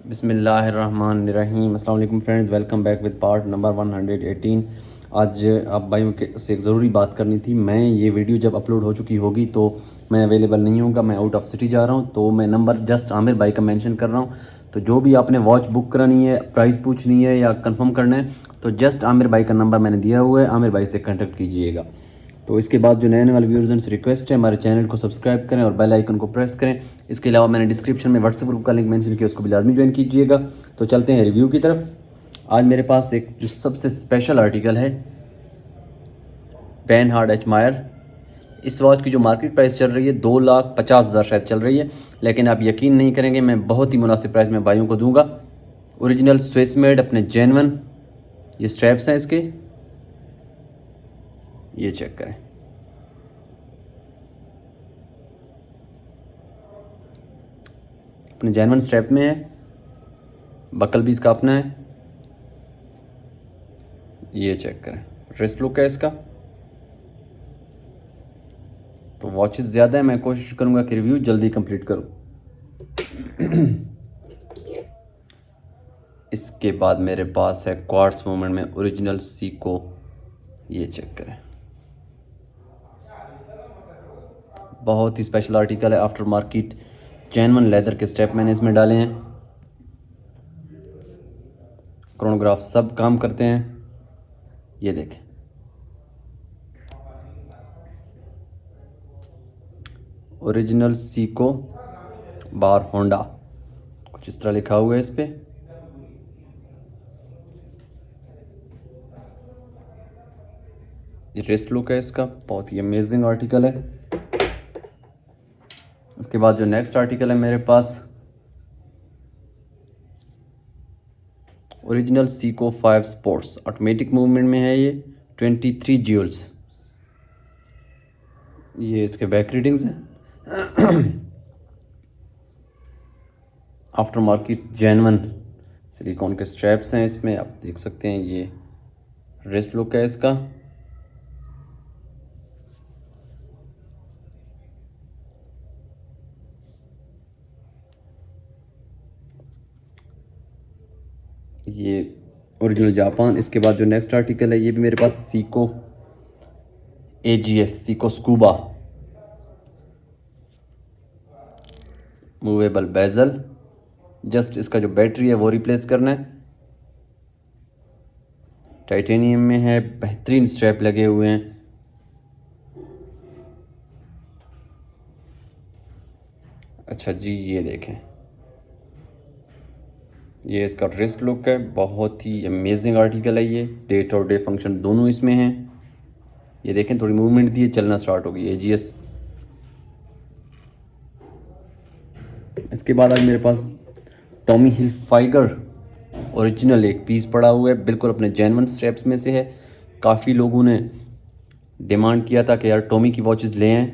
बिस्मिल्लाहिर्रहमानिर्रहीम। अस्सलाम वालेकुम friends, welcome back with part number 118। आज आप भाइयों के से एक ज़रूरी बात करनी थी। मैं ये वीडियो जब अपलोड हो चुकी होगी तो मैं अवेलेबल नहीं होऊंगा, मैं आउट ऑफ सिटी जा रहा हूँ। तो मैं नंबर जस्ट आमिर भाई का मेंशन कर रहा हूँ। तो जो भी आपने वॉच बुक करानी है, प्राइस पूछनी है या कंफर्म करना है, तो जस्ट आमिर भाई का नंबर मैंने दिया हुआ है, आमिर भाई से कॉन्टेक्ट कीजिएगा। तो इसके बाद जो नए आने वाले व्यूअर्स हैं उनसे रिक्वेस्ट है हमारे चैनल को सब्सक्राइब करें और बेल आइकन को प्रेस करें। इसके अलावा मैंने डिस्क्रिप्शन में व्हाट्सएप ग्रुप का लिंक मेंशन किया, उसको भी लाजमी ज्वाइन कीजिएगा। तो चलते हैं रिव्यू की तरफ। आज मेरे पास एक जो सबसे स्पेशल आर्टिकल है, बेनहार्ड एच मायर। इस वॉच की जो मार्केट प्राइस चल रही है 2,50,000 शायद चल रही है, लेकिन आप यकीन नहीं करेंगे, मैं बहुत ही मुनासिब प्राइस में भाइयों को दूंगा। ओरिजिनल स्विस मेड, अपने जेन्युइन ये स्ट्रैप्स हैं इसके, ये चेक करें। अपने जेन्युइन स्ट्रैप में है, बकल भी इसका अपना है, ये चेक करें। रिस्ट लुक है इसका। तो वॉचेस ज़्यादा है, मैं कोशिश करूंगा कि रिव्यू जल्दी कंप्लीट करूं। इसके बाद मेरे पास है क्वार्ट्स मूवमेंट में ओरिजिनल सीको, ये चेक करें। बहुत ही स्पेशल आर्टिकल है, आफ्टर मार्केट जेन्युइन लेदर के स्टेप मैंने इसमें डाले हैं। क्रोनोग्राफ सब काम करते हैं, ये देखें। ओरिजिनल सीको बार होंडा, कुछ इस तरह लिखा हुआ है इस पे। ये रिस्ट लुक है इसका, बहुत ही अमेजिंग आर्टिकल है। उसके बाद जो नेक्स्ट आर्टिकल है मेरे पास, original Seiko 5 sports, automatic movement में है ये, 23 ज्यूल्स। ये इसके बैक रीडिंग्स हैं। आफ्टर मार्केट जेन्युइन सिलिकॉन के स्ट्रैप्स हैं इसमें, आप देख सकते हैं। ये रिस्ट लुक है इसका। ये ओरिजिनल जापान। इसके बाद जो नेक्स्ट आर्टिकल है, ये भी मेरे पास Seiko AGS, Seiko scuba, movable bezel. Just इसका जो बैटरी है वो रिप्लेस करना है। टाइटेनियम में है, बेहतरीन स्ट्रैप लगे हुए हैं। अच्छा जी, ये देखें, ये इसका रिस्ट लुक है। बहुत ही अमेजिंग आर्टिकल है ये, डेट और डे फंक्शन दोनों इसमें हैं। ये देखें, थोड़ी मूवमेंट दी है, चलना स्टार्ट होगी AGS। इसके बाद आज मेरे पास टॉमी हिलफाइगर ओरिजिनल एक पीस पड़ा हुआ है, बिल्कुल अपने जेन्युइन स्ट्रैप्स में से है। काफ़ी लोगों ने डिमांड किया था कि यार टॉमी की वॉचेस ले आएँ,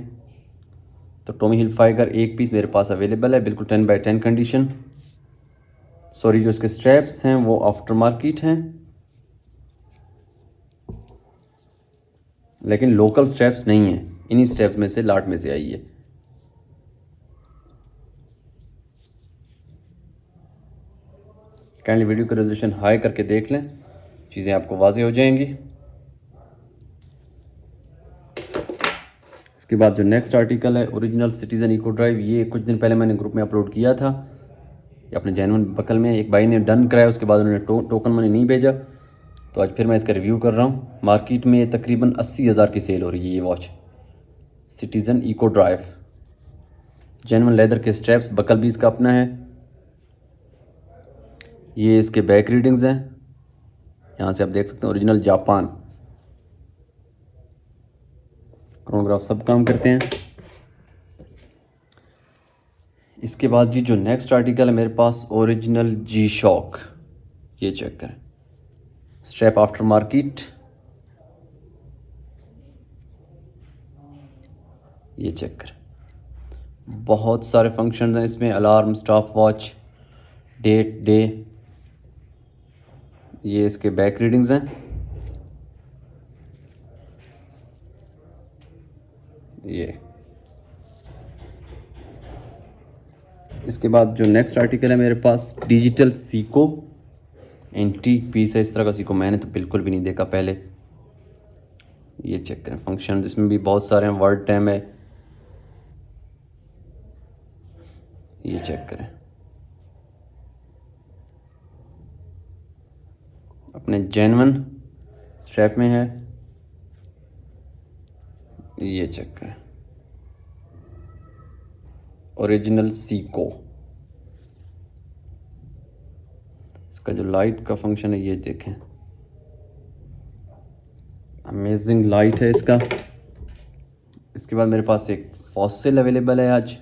तो टॉमी हिलफाइगर एक पीस मेरे पास अवेलेबल है, बिल्कुल 10x10 कंडीशन। सॉरी, जो इसके स्ट्रैप्स हैं वो आफ्टर मार्केट हैं, लेकिन लोकल स्ट्रैप्स नहीं हैं, इन्हीं स्ट्रैप्स में से लाट में से आई है। काइंडली वीडियो को रेजोल्यूशन हाई करके देख लें, चीज़ें आपको वाज़ेह हो जाएंगी। इसके बाद जो नेक्स्ट आर्टिकल है, ओरिजिनल सिटीज़न इको ड्राइव। ये कुछ दिन पहले मैंने ग्रुप में अपलोड किया था, ये अपने जेन्युइन बकल में। एक भाई ने डन कराया, उसके बाद उन्होंने टोकन मनी नहीं भेजा, तो आज फिर मैं इसका रिव्यू कर रहा हूँ। मार्केट में तकरीबन 80,000 की सेल हो रही है ये watch, Citizen Eco Drive. Genuine leather के स्ट्रैप्स, बकल भी इसका अपना है। ये इसके बैक रीडिंग्स हैं, यहाँ से आप देख सकते हैं, ओरिजिनल जापान। क्रोनोग्राफ सब काम करते हैं। इसके बाद जी जो नेक्स्ट आर्टिकल है मेरे पास, ओरिजिनल जी शॉक, ये चेक करें। स्ट्रैप आफ्टर मार्केट, ये चेक करें। बहुत सारे फंक्शंस हैं इसमें, alarm, stop watch, date, day. ये इसके बैक रीडिंग्स हैं, ये इसके बाद जो नेक्स्ट आर्टिकल है मेरे पास, डिजिटल सीको एंटीक पीस है। इस तरह का सीको मैंने तो बिल्कुल भी नहीं देखा पहले। ये चेक करें फंक्शन, जिसमें भी बहुत सारे हैं, वर्ड टैम है। ये चेक करें, अपने जेन्युइन स्ट्रैप में है। ये चेक करें, ओरिजिनल सीको। इसका जो लाइट का फंक्शन है ये देखें, अमेजिंग लाइट है इसका। इसके बाद मेरे पास एक फॉसिल अवेलेबल है आज,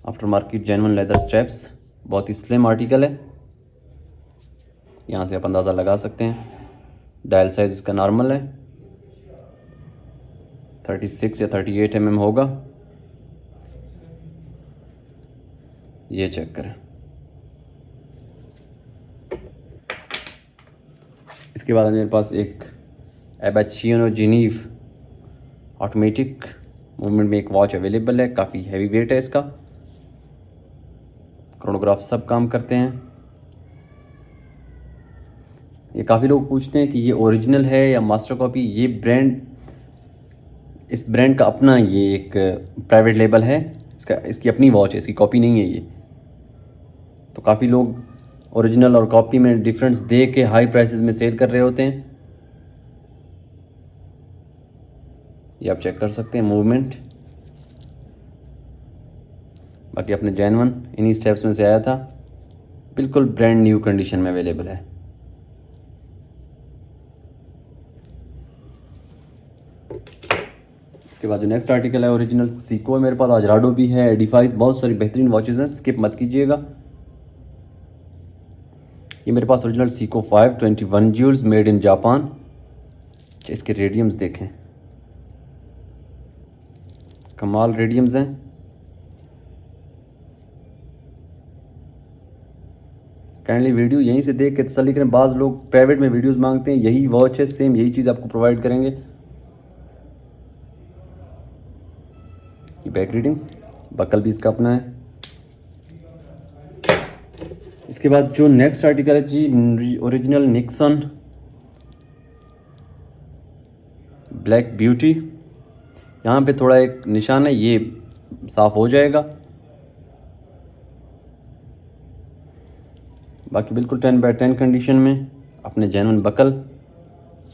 after market genuine leather straps. बहुत ही स्लिम आर्टिकल है, यहाँ से आप अंदाज़ा लगा सकते हैं। डायल साइज इसका नॉर्मल है, 36 या 38 mm होगा। ये चेक करें। इसके बाद मेरे पास एक एबेचिनो जिनीव ऑटोमेटिक मूवमेंट में एक वॉच अवेलेबल है। काफ़ी हैवी वेट है इसका, क्रोनोग्राफ सब काम करते हैं। ये काफ़ी लोग पूछते हैं कि ये ओरिजिनल है या मास्टर कॉपी। ये ब्रांड, इस ब्रांड का अपना ये एक प्राइवेट लेबल है, इसकी अपनी वॉच है, इसकी कॉपी नहीं है ये। तो काफ़ी लोग ओरिजिनल और कॉपी में डिफरेंस दे के हाई प्राइसेस में सेल कर रहे होते हैं। ये आप चेक कर सकते हैं मूवमेंट। बाकी अपने जेन्युइन इन्हीं स्टेप्स में से आया था, बिल्कुल ब्रांड न्यू कंडीशन में अवेलेबल है। इसके बाद जो नेक्स्ट आर्टिकल है, ओरिजिनल सीको है मेरे पास। अजराडो भी है, एडिफाइस, बहुत सारी बेहतरीन वॉचेस हैं, स्किप मत कीजिएगा। ये मेरे पास original Seiko 521 jewels made in Japan. इसके रेडियम्स देखें, कमाल रेडियम्स हैं। काइंडली वीडियो यहीं से देख के तसल्ली करें। बाज़ लोग प्राइवेट में वीडियोस मांगते हैं, यही वॉच है, सेम यही चीज़ आपको प्रोवाइड करेंगे। ये बैक रीडिंग्स, बकल भी इसका अपना है। इसके बाद जो नेक्स्ट आर्टिकल है जी, ओरिजिनल निक्सन ब्लैक ब्यूटी। यहाँ पे थोड़ा एक निशान है, ये साफ़ हो जाएगा। बाकी बिल्कुल 10/10 कंडीशन में, अपने जेन्युइन बकल।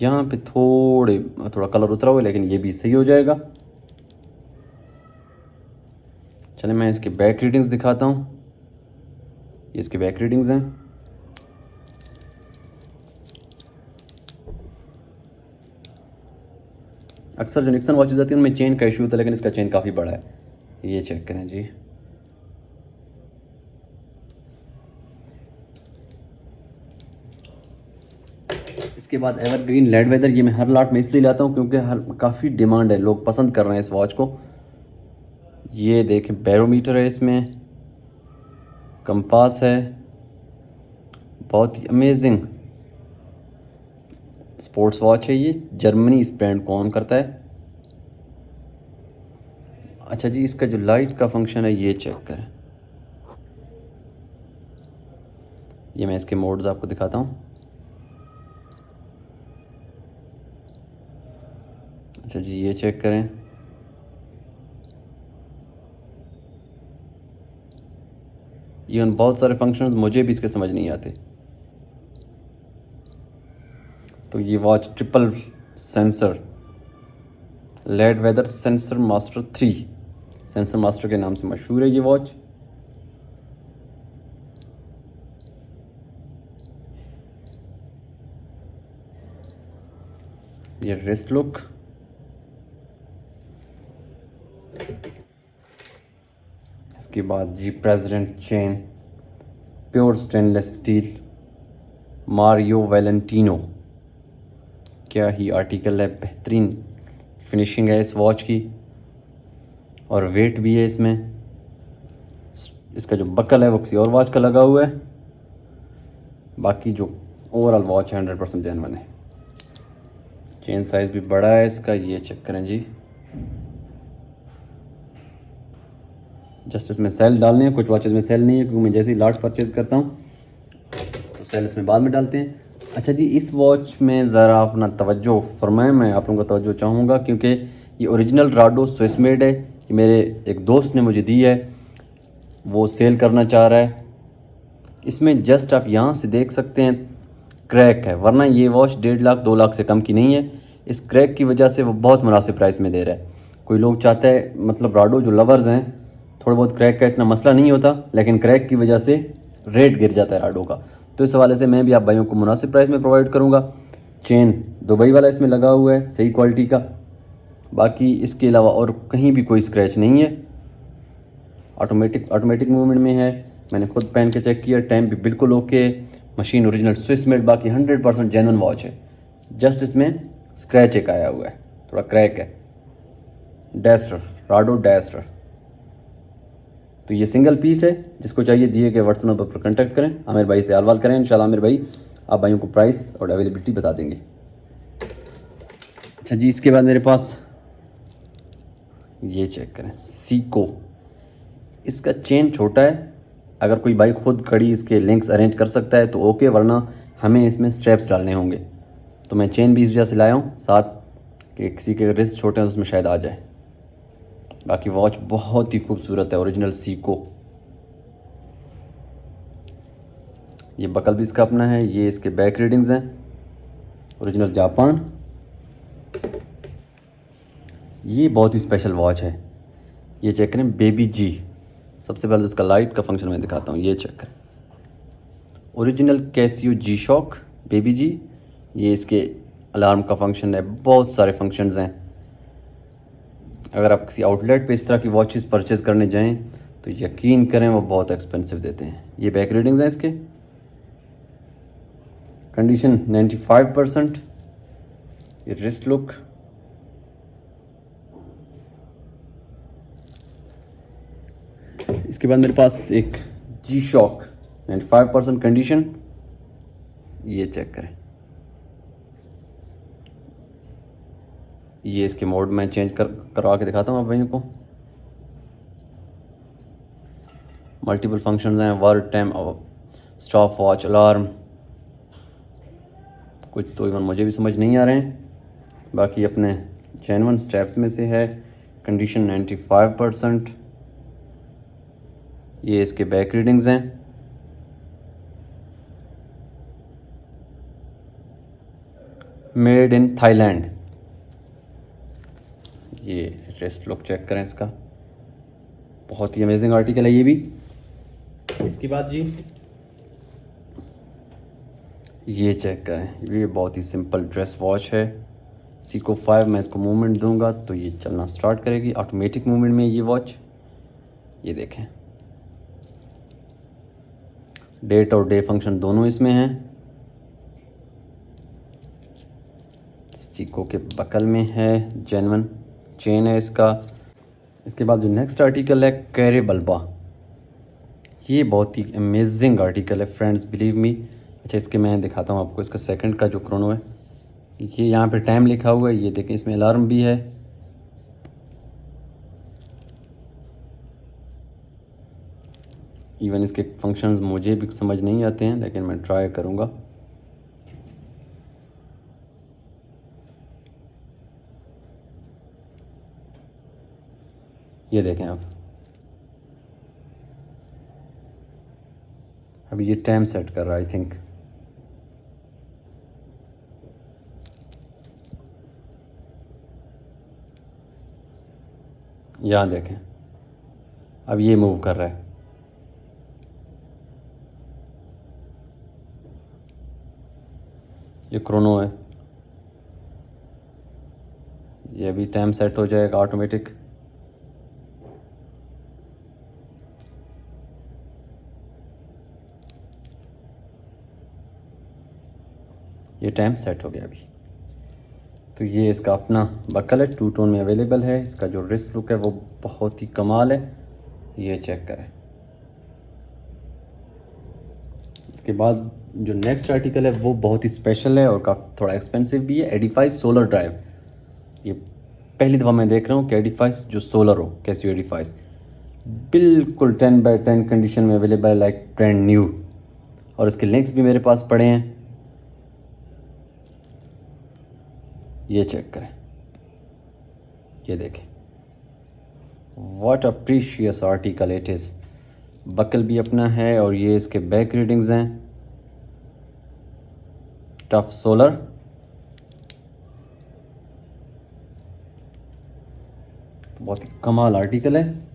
यहाँ पे थोड़ा कलर उतरा हुआ है, लेकिन ये भी सही हो जाएगा। चलिए मैं इसके बैक रीडिंग्स दिखाता हूँ। ये इसके बैक रीडिंग्स हैं। अक्सर जो निक्सन वॉचेस आती हैं उनमें चेन का इशू होता है, लेकिन इसका चेन काफ़ी बड़ा है। ये चेक करें जी। इसके बाद एवरग्रीन लेड वेदर। ये मैं हर लॉट में इसलिए लाता हूँ क्योंकि काफ़ी डिमांड है, लोग पसंद कर रहे हैं इस वॉच को। ये देखें, बैरोमीटर है इसमें, कंपास है, बहुत ही अमेजिंग स्पोर्ट्स वॉच है ये। जर्मनी इस ब्रांड को ऑन करता है। अच्छा जी, इसका जो लाइट का फंक्शन है ये चेक करें। ये मैं इसके मोड्स आपको दिखाता हूँ। अच्छा जी, ये चेक करें। इवन बहुत सारे फंक्शंस मुझे भी इसके समझ नहीं आते। तो ये watch triple sensor led weather sensor master 3 sensor master के नाम से मशहूर है ये वॉच। ये रिस्ट लुक, इसके बाद जी president chain, pure stainless steel, Mario Valentino. क्या ही आर्टिकल है, बेहतरीन फिनिशिंग है इस वॉच की, और वेट भी है इसमें। इसका जो बकल है वो किसी और वॉच का लगा हुआ है। बाकी जो ओवरऑल वॉच 100% जेन्युइन है। चेन साइज़ भी बड़ा है इसका, ये चेक करें जी। जस्ट इसमें सेल डालने हैं। कुछ वॉचेस में सेल नहीं है क्योंकि मैं जैसे ही लाट परचेज़ करता हूँ तो सेल इसमें बाद में डालते हैं। अच्छा जी, इस वॉच में ज़रा अपना तवज्जो फरमाएं, मैं आप लोगों का तवज्जो चाहूँगा क्योंकि ये ओरिजिनल राडो स्विस मेड है। ये मेरे एक दोस्त ने मुझे दी है, वो सेल करना चाह रहा है। इसमें जस्ट आप यहाँ से देख सकते हैं क्रैक है, वरना ये वॉच 1.5 लाख 2 लाख से कम की नहीं है। इस क्रैक की वजह से वो बहुत मुनासिब प्राइस में दे रहा है। कोई लोग चाहता है, मतलब राडो जो लवर्स हैं, थोड़ा बहुत क्रैक का इतना मसला नहीं होता, लेकिन क्रैक की वजह से रेट गिर जाता है राडो का। तो इस हवाले से मैं भी आप भाइयों को मुनासिब प्राइस में प्रोवाइड करूँगा। चेन दुबई वाला इसमें लगा हुआ है, सही क्वालिटी का। बाकी इसके अलावा और कहीं भी कोई स्क्रैच नहीं है। ऑटोमेटिक मूवमेंट में है। मैंने खुद पहन के चेक किया, टाइम भी बिल्कुल okay. Machine original Swiss made, बाकी 100% जेन्युइन वॉच है। जस्ट इसमें स्क्रैच एक आया हुआ है, थोड़ा क्रैक है। डैस्टर, राडो डैस्टर। तो ये सिंगल पीस है। जिसको चाहिए दिए गए व्हाट्सएप नंबर पर कॉन्टैक्ट करें, आमिर भाई से सवाल करें। इंशाल्लाह आमिर भाई आप भाइयों को प्राइस और अवेलेबिलिटी बता देंगे। अच्छा जी, इसके बाद मेरे पास ये चेक करें, सीको। इसका चेन छोटा है। अगर कोई भाई खुद कड़ी इसके लिंक्स अरेंज कर सकता है तो ओके, वरना हमें इसमें स्ट्रैप्स डालने होंगे। तो मैं चेन भी इस वजह से लाया हूँ साथ कि किसी के रिस्ट छोटे हैं तो उसमें शायद आ जाए। बाकी वॉच बहुत ही खूबसूरत है, ओरिजिनल सीको। ये बकल भी इसका अपना है। ये इसके बैक रीडिंग्स हैं, ओरिजिनल जापान। ये बहुत ही स्पेशल वॉच है। ये चेक करें, बेबी जी। सबसे पहले उसका लाइट का फंक्शन मैं दिखाता हूँ। ये चेक करें, ओरिजिनल कैसियो जी शॉक बेबी जी। ये इसके अलार्म का फंक्शन है, बहुत सारे फंक्शंस हैं। अगर आप किसी आउटलेट पे इस तरह की वॉचेस परचेज़ करने जाएं तो यकीन करें वो बहुत एक्सपेंसिव देते हैं। ये बैक रीडिंग्स हैं इसके। कंडीशन 95%। ये रिस्ट लुक। इसके बाद मेरे पास एक जी शॉक 95% कंडीशन। ये चेक करें, ये इसके मोड में चेंज करवा के दिखाता हूँ आप भाइयों को। मल्टीपल फंक्शंस हैं, word time, stop watch, alarm. कुछ तो इवन मुझे भी समझ नहीं आ रहे हैं। बाकी अपने जेन्युइन स्टेप्स में से है। कंडीशन 95%। ये इसके बैक रीडिंग्स हैं। Made in Thailand. ये रेस्ट लुक चेक करें इसका, बहुत ही अमेजिंग आर्टिकल है ये भी। इसके बाद जी ये चेक करें, ये बहुत ही सिंपल ड्रेस वॉच है। सीको 5। मैं इसको मूवमेंट दूंगा तो ये चलना स्टार्ट करेगी, ऑटोमेटिक मूवमेंट में ये वॉच। ये देखें, डेट और डे फंक्शन दोनों इसमें हैं। सीको के बकल में है, जेन्युइन चेन है इसका। इसके बाद जो नेक्स्ट आर्टिकल है, कैरे बल्बा। ये बहुत ही अमेजिंग आर्टिकल है फ्रेंड्स, बिलीव मी। अच्छा, इसके मैं दिखाता हूँ आपको। इसका सेकंड का जो क्रोनो है, ये यहाँ पे टाइम लिखा हुआ है। ये देखें, इसमें अलार्म भी है। इवन इसके फंक्शंस मुझे भी समझ नहीं आते हैं, लेकिन मैं ट्राई करूँगा। ये देखें आप, अभी ये टाइम सेट कर रहा है आई थिंक। यहाँ देखें, अब ये मूव कर रहा है। ये क्रोनो है, ये अभी टाइम सेट हो जाएगा ऑटोमेटिक। ये टाइम सेट हो गया अभी। तो ये इसका अपना बकल है, 2 टोन में अवेलेबल है। इसका जो रिस्ट लुक है वो बहुत ही कमाल है। ये चेक करें। इसके बाद जो नेक्स्ट आर्टिकल है वो बहुत ही स्पेशल है और काफ़ी थोड़ा एक्सपेंसिव भी है। Edify solar drive. ये पहली दफ़ा मैं देख रहा हूँ कि एडिफाइस जो सोलर हो, कैसी एडिफाइस। बिल्कुल 10/10 कंडीशन में अवेलेबल है, लाइक ब्रांड न्यू। और इसके लिंक्स भी मेरे पास पड़े हैं, ये चेक करें, ये देखें, what a precious article it is. Buckle भी अपना है और ये इसके बैक रीडिंग्स हैं। टफ सोलर, बहुत ही कमाल आर्टिकल है।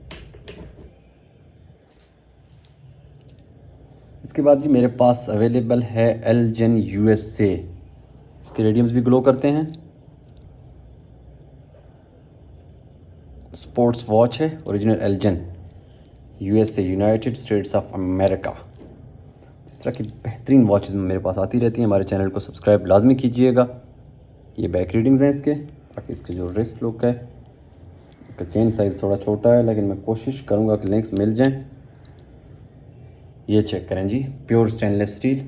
इसके बाद जी मेरे पास अवेलेबल है एल्जन USA। इसके रेडियम्स भी ग्लो करते हैं। स्पोर्ट्स वॉच है, original Elgin USA, United States of America. इस तरह की बेहतरीन वॉचेस मेरे पास आती रहती हैं। हमारे चैनल को सब्सक्राइब लाजमी कीजिएगा। ये बैक रीडिंग्स हैं इसके। बाकी इसके जो रिस्ट लुक है, इसका चेन साइज़ थोड़ा छोटा है, लेकिन मैं कोशिश करूँगा कि लिंक्स मिल जाएं। ये चेक करें जी, प्योर स्टेनलेस स्टील।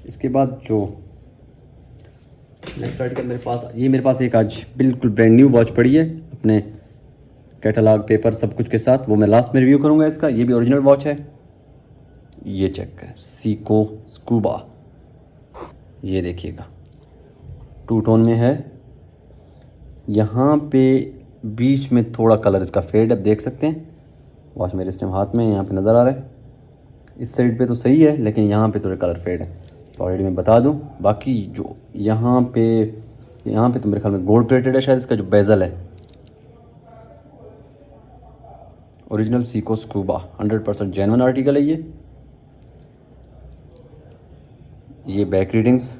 इसके बाद जो नेक्स्ट आर्टिकल मेरे पास, ये मेरे पास एक आज बिल्कुल ब्रांड न्यू वॉच पड़ी है, अपने कैटलॉग पेपर सब कुछ के साथ। वो मैं लास्ट में रिव्यू करूँगा इसका। ये भी ओरिजिनल वॉच है। ये चेक करें, सीको स्कूबा। ये देखिएगा, 2 टोन में है। यहाँ पे बीच में थोड़ा कलर इसका फेड है, आप देख सकते हैं। वॉच मेरे इस टाइम हाथ में यहाँ पे नज़र आ रहा है। इस साइड पे तो सही है, लेकिन यहाँ पे थोड़े कलर फेड है, तो ऑलरेडी मैं बता दूँ। बाकी जो यहाँ पे तो मेरे ख्याल में गोल्ड प्लेटेड है शायद। इसका जो बेजल है, original Seiko scuba, 100% genuine article है ये बैक रीडिंग्स।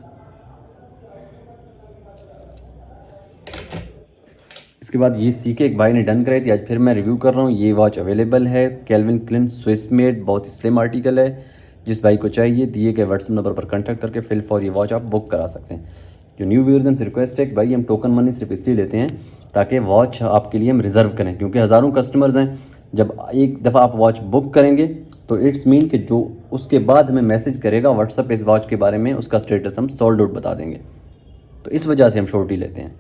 इसके बाद ये सीके एक भाई ने डन कराई थी, आज फिर मैं रिव्यू कर रहा हूँ। ये वॉच अवेलेबल है, कैल्विन क्लाइन स्विस मेड, बहुत ही स्लिम आर्टिकल है। जिस भाई को चाहिए दिए गए व्हाट्सएप नंबर पर कांटेक्ट करके फिल फॉर ये वॉच आप बुक करा सकते हैं। जो न्यू व्यूअर्स से रिक्वेस्ट है कि भाई हम टोकन मनी सिर्फ इसलिए लेते हैं ताकि वॉच आपके लिए हम रिज़र्व करें, क्योंकि हज़ारों कस्टमर्स हैं। जब एक दफ़ा आप वॉच बुक करेंगे तो इट्स मीन कि जो उसके बाद हमें मैसेज करेगा व्हाट्सएप इस वॉच के बारे में, उसका स्टेटस हम सोल्ड आउट बता देंगे। तो इस वजह से हम शॉर्टी लेते हैं,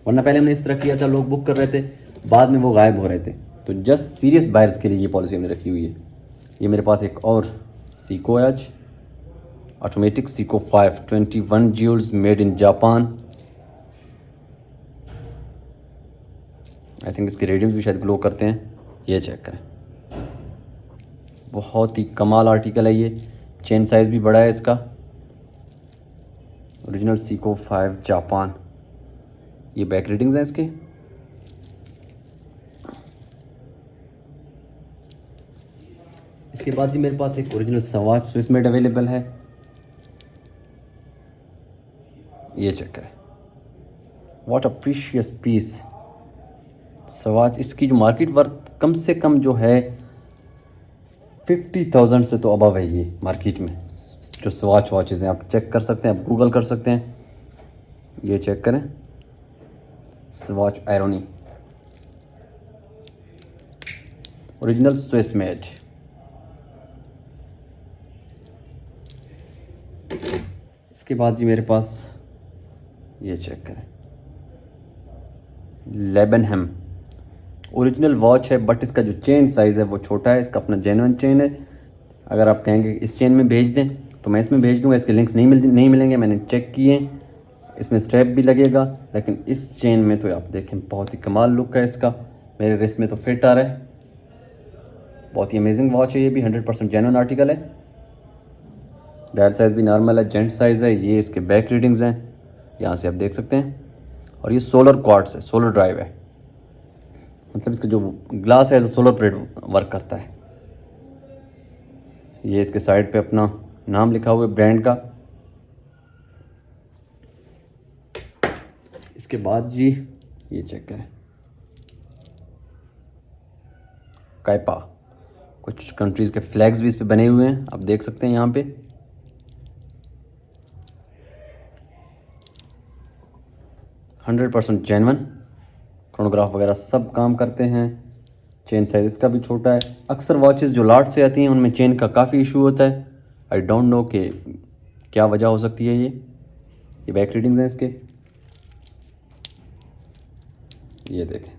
वरना पहले हमने इस तरह किया था, लोग बुक कर रहे थे, बाद में वो गायब हो रहे थे। तो जस्ट सीरियस बायर्स के लिए ये पॉलिसी हमने रखी हुई है। ये मेरे पास एक और सीको है आज, automatic Seiko 5, 21 Jules, made in Japan. I think इसके रेडियम्स भी शायद ग्लो करते हैं। ये चेक करें, बहुत ही कमाल आर्टिकल है ये। चेन साइज़ भी बड़ा है इसका। Original Seiko 5 Japan. ये बैक रीडिंग्स हैं इसके। इसके बाद जी मेरे पास एक ओरिजिनल सवाच स्विस मेड अवेलेबल है। ये चेक करें, व्हाट अ प्रीशियस पीस। सवाच, इसकी जो मार्केट वर्थ कम से कम जो है 50,000 से तो अबव है ये मार्केट में। जो सवाच वॉचेज़ हैं आप चेक कर सकते हैं, आप गूगल कर सकते हैं। ये चेक करें, swatch irony, original Swiss made. इसके बाद जी मेरे पास, ये चेक करें, लेबनहम ओरिजिनल वॉच है, बट इसका जो चेन साइज़ है वो छोटा है। इसका अपना जेन्युइन चेन है। अगर आप कहेंगे इस चेन में भेज दें तो मैं इसमें भेज दूंगा। इसके लिंक्स नहीं मिलेंगे, मैंने चेक किए। इसमें स्ट्रैप भी लगेगा, लेकिन इस चेन में तो आप देखें बहुत ही कमाल लुक है इसका। मेरे रिस्ट में तो फिट आ रहा है। बहुत ही अमेजिंग वॉच है ये भी, 100% जेन्युइन आर्टिकल है। डायल साइज़ भी नॉर्मल है, जेंट साइज़ है। ये इसके बैक रीडिंग्स हैं, यहाँ से आप देख सकते हैं। और ये सोलर क्वार्ट्स है, सोलर ड्राइव है, मतलब इसका जो ग्लास है सोलर प्लेट वर्क करता है। ये इसके साइड पे अपना नाम लिखा हुआ है ब्रांड का। इसके बाद जी ये चेक करें, काइपा, कुछ कंट्रीज़ के फ्लैग्स भी इस पे बने हुए हैं, आप देख सकते हैं यहाँ पे। %100% जेन्युइन, क्रोनोग्राफ वगैरह सब काम करते हैं। चेन साइज इसका भी छोटा है। अक्सर वॉचेस जो लाट से आती हैं उनमें चेन का काफ़ी इशू होता है। आई डोंट नो कि क्या वजह हो सकती है। ये बैक रीडिंग्स हैं इसके। ये देखें,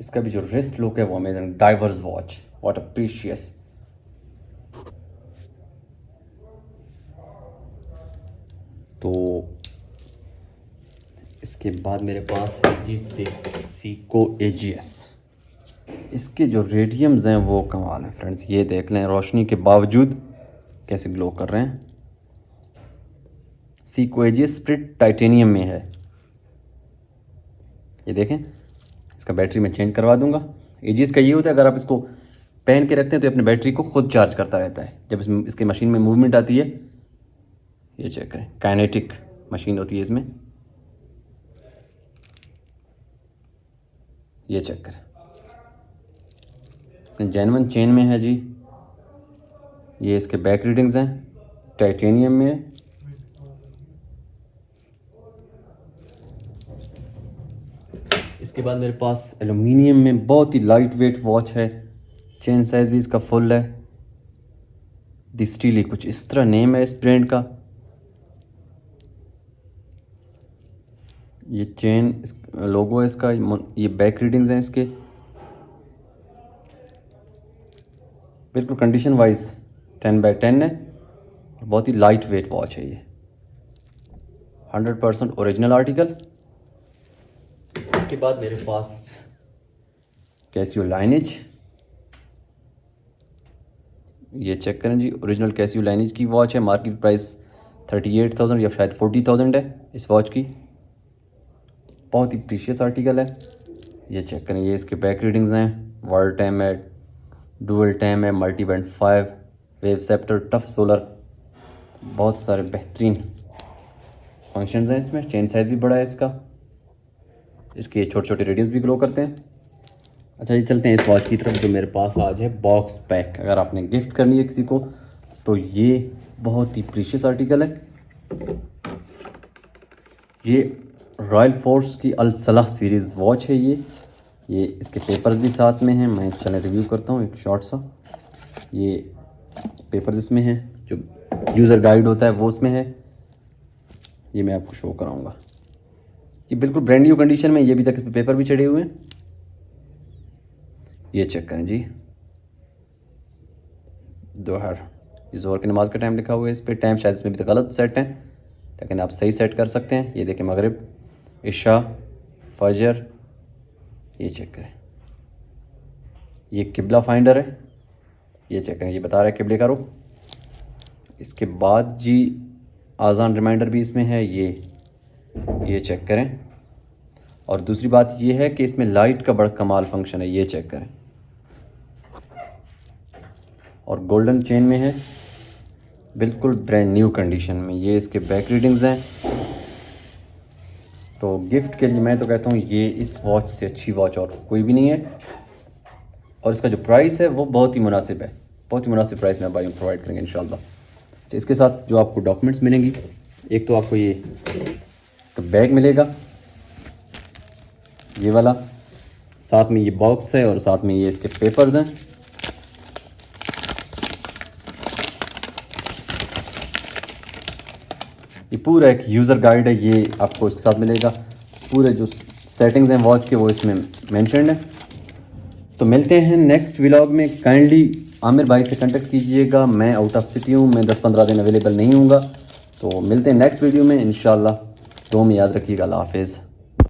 इसका भी जो रिस्ट लुक है वो amazing. Diverse watch, what a precious. तो इसके बाद मेरे पास है जी सीको AGS। इसके जो रेडियम्स हैं वो कमाल है फ्रेंड्स, ये देख लें, रोशनी के बावजूद कैसे ग्लो कर रहे हैं। सीको AGS स्प्लिट टाइटेनियम में है, ये देखें। इसका बैटरी मैं चेंज करवा दूंगा। AGS का ये होता है, अगर आप इसको पहन के रखते हैं तो अपने बैटरी को खुद चार्ज करता रहता है। जब इसकी मशीन में मूवमेंट आती है, ये चेक करें, काइनेटिक मशीन होती है इसमें, ये चेक करें, जेन्युइन चेन में है जी। ये इसके बैक रीडिंग्स हैं, टाइटेनियम में है। इसके बाद मेरे पास एल्युमिनियम में बहुत ही लाइट वेट वॉच है। चेन साइज़ भी इसका फुल है। द स्टीली, कुछ इस तरह नेम है इस ब्रांड का। ये चेन लोगो है इसका, ये बैक रीडिंग्स हैं इसके, बिल्कुल कंडीशन वाइज 10/10 है। बहुत ही लाइट वेट वॉच है ये, 100% ओरिजिनल आर्टिकल। इसके बाद मेरे पास कैसियो लाइनेज, ये चेक करें जी, ओरिजिनल कैसियो लाइनेज की वॉच है। मार्केट प्राइस 38,000 या शायद 40,000 है इस वॉच की। बहुत ही प्रीशियस आर्टिकल है, ये चेक करें। ये इसके बैक रीडिंग्स हैं, वर्ल्ड टाइम है, डुअल टाइम है, multi band 5, wave sceptre, tough solar, बहुत सारे बेहतरीन फंक्शंस हैं इसमें। चेन साइज़ भी बड़ा है इसका। इसके छोटे छोटे रेडियम्स भी ग्लो करते हैं। अच्छा जी, चलते हैं इस वॉच की तरफ जो मेरे पास आज है, बॉक्स पैक। अगर आपने गिफ्ट करनी है किसी को तो ये बहुत ही प्रीशियस आर्टिकल है। ये रॉयल फोर्स की अल सलाह सीरीज़ वॉच है ये इसके पेपर्स भी साथ में हैं। मैं चलें रिव्यू करता हूँ एक शॉर्ट सा। ये पेपर्स इसमें हैं, जो यूज़र गाइड होता है वो उसमें है। ये मैं आपको शो कराऊंगा। ये बिल्कुल ब्रांड न्यू कंडीशन में, ये अभी तक इस पर पेपर भी चढ़े हुए हैं। ये चेक करें जी, दोहर, जोहर की नमाज का टाइम लिखा हुआ है इस पर। टाइम शायद इसमें भी तो गलत सेट है, लेकिन आप सही सेट कर सकते हैं। ये देखें, मगरिब, इशा, फजर, ये चेक करें। ये किबला फाइंडर है, ये चेक करें, ये बता रहा है किबले का रुख। इसके बाद जी आज़ान रिमाइंडर भी इसमें है, ये चेक करें। और दूसरी बात ये है कि इसमें लाइट का बड़ा कमाल फंक्शन है, ये चेक करें। और गोल्डन चेन में है, बिल्कुल ब्रांड न्यू कंडीशन में। ये इसके बैक रीडिंग्स हैं। तो गिफ्ट के लिए मैं तो कहता हूँ ये इस वॉच से अच्छी वॉच और कोई भी नहीं है। और इसका जो प्राइस है वो बहुत ही मुनासिब है, बहुत ही मुनासिब प्राइस में भाई हम प्रोवाइड करेंगे इंशाल्लाह। तो इसके साथ जो आपको डॉक्यूमेंट्स मिलेंगी, एक तो आपको ये बैग मिलेगा, ये वाला, साथ में ये बॉक्स है और साथ में ये इसके पेपर्स हैं। ये पूरा एक यूज़र गाइड है, ये आपको इसके साथ मिलेगा। पूरे जो सेटिंग्स हैं वॉच के वो इसमें मेंशन्ड है। तो मिलते हैं नेक्स्ट व्लॉग में। काइंडली आमिर भाई से कांटेक्ट कीजिएगा। मैं आउट ऑफ सिटी हूँ, मैं 10-15 दिन अवेलेबल नहीं हूँगा। तो मिलते हैं नेक्स्ट वीडियो में इंशाल्लाह। तो में याद रखिएगा। अल्लाह हाफिज़।